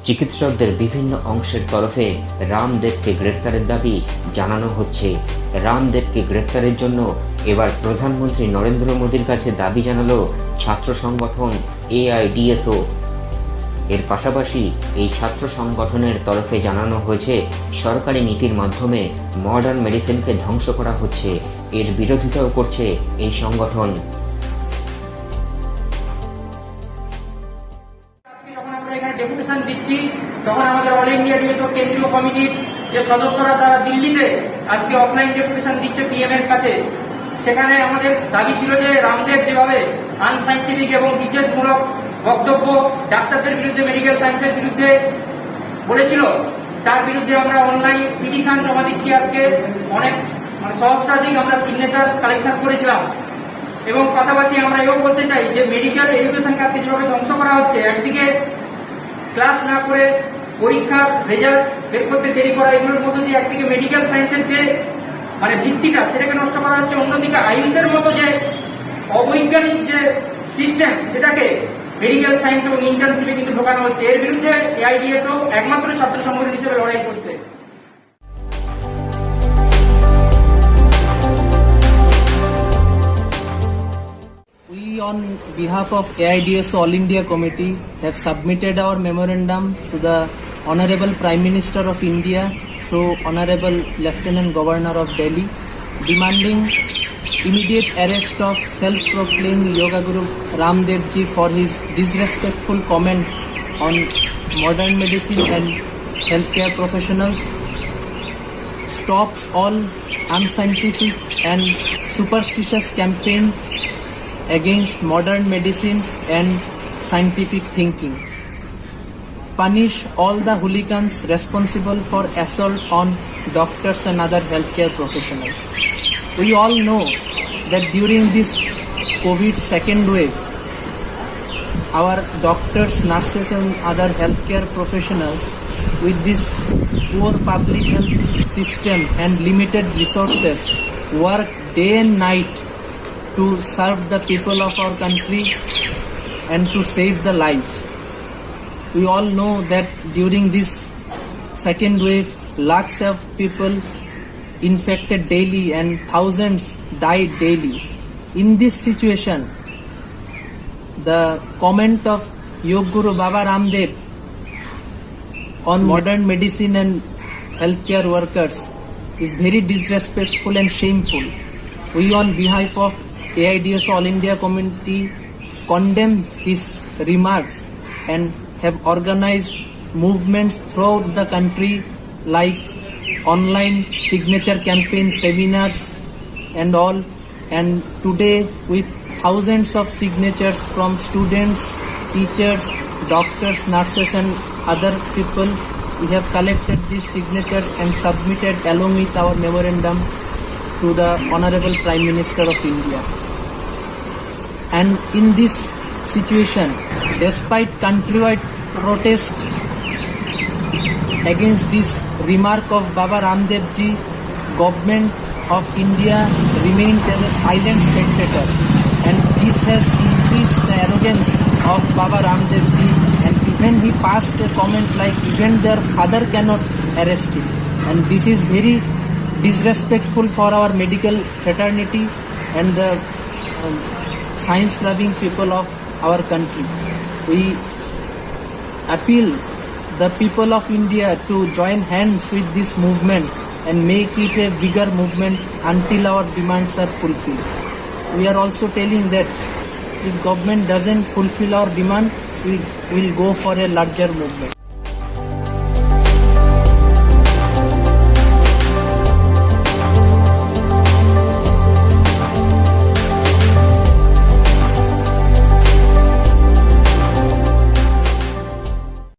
চিকিৎসকদের বিভিন্ন অংশের তরফে রামদেবকে গ্রেফতারের দাবি জানানো হচ্ছে। রামদেবকে গ্রেফতারের জন্য এবার প্রধানমন্ত্রী নরেন্দ্র মোদীর কাছে দাবি জানালো ছাত্র সংগঠন AIDSO। এর পাশাপাশি এই ছাত্র সংগঠনের তরফে জানানো হয়েছে সরকারি নীতির মাধ্যমে মডার্ন মেডিসিনকে ধ্বংস করা হচ্ছে। এর বিরোধিতাও করছে এই সংগঠন। ডেপুটেশন দিচ্ছি তখন আমাদের অল ইন্ডিয়া ডিএসও কেন্দ্রীয় কমিটির যে সদস্যরা তারা দিল্লিতে আজকে অফলাইন ডেপুটেশন দিচ্ছে PM এর কাছে। সেখানে আমাদের দাবি ছিল যে রামদেব যেভাবে আনসাইন্টিফিক এবং বিদ্বেষমূলক বক্তব্য ডাক্তারদের বিরুদ্ধে, মেডিকেল সায়েন্সের বিরুদ্ধে বলেছিল, তার বিরুদ্ধে আমরা অনলাইন পিটিশন জমা দিচ্ছি। আজকে অনেক সহস্রাধিক আমরা সিগনেচার কালেকশন করেছিলাম। এবং পাশাপাশি আমরা এও বলতে চাই যে মেডিকেল এডুকেশনকে আজকে যেভাবে ধ্বংস করা হচ্ছে, একদিকে ক্লাস না করে পরীক্ষার রেজাল্ট বের করতে দেরি করা, এগুলোর মধ্যে দিয়ে একদিকে মেডিকেল সায়েন্সের যে ভিত্তিটা সেটাকে নষ্ট করা হচ্ছে, অন্যদিকে আয়ুষের মতো যে অবৈজ্ঞানিক যে সিস্টেম সেটাকে মেডিকেল সায়েন্স এবং ইন্টার্নশিপে কিন্তু ঢোকানো হচ্ছে। এর বিরুদ্ধে AIDSO একমাত্র ছাত্র সংগঠন হিসেবে লড়াই করছে। We on behalf of AIDSO All India Committee have submitted our memorandum to the Honorable Prime Minister of India through Honorable Lieutenant Governor of Delhi, demanding immediate arrest of self-proclaimed Yoga Guru Ramdev ji for his disrespectful comment on modern medicine and healthcare professionals, stop all unscientific and superstitious campaign against modern medicine and scientific thinking, punish all the hooligans responsible for assault on doctors and other healthcare professionals. We all know that during this COVID second wave, our doctors, nurses and other healthcare professionals with this poor public health system and limited resources work day and night to serve the people of our country and to save the lives. We all know that during this second wave, lakhs of people infected daily and thousands died daily. In this situation, the comment of Yoga Guru Baba Ramdev on modern medicine and healthcare workers is very disrespectful and shameful. We on behalf of AIDSO All India Committee condemn his remarks and have organized movements throughout the country like online signature campaign, seminars and all. And today with thousands of signatures from students, teachers, doctors, nurses and other people, we have collected these signatures and submitted along with our memorandum to the Honorable Prime Minister of India. And in this situation, despite countrywide protest against this remark of Baba Ramdev ji, government of India remained as a silent spectator, and this has increased the arrogance of Baba Ramdev ji, and even he passed a comment like even their father cannot arrest him, and this is very disrespectful for our medical fraternity and the science-loving people of our country. We appeal the people of India to join hands with this movement and make it a bigger movement until our demands are fulfilled. We are also telling that if government doesn't fulfill our demand, we will go for a larger movement.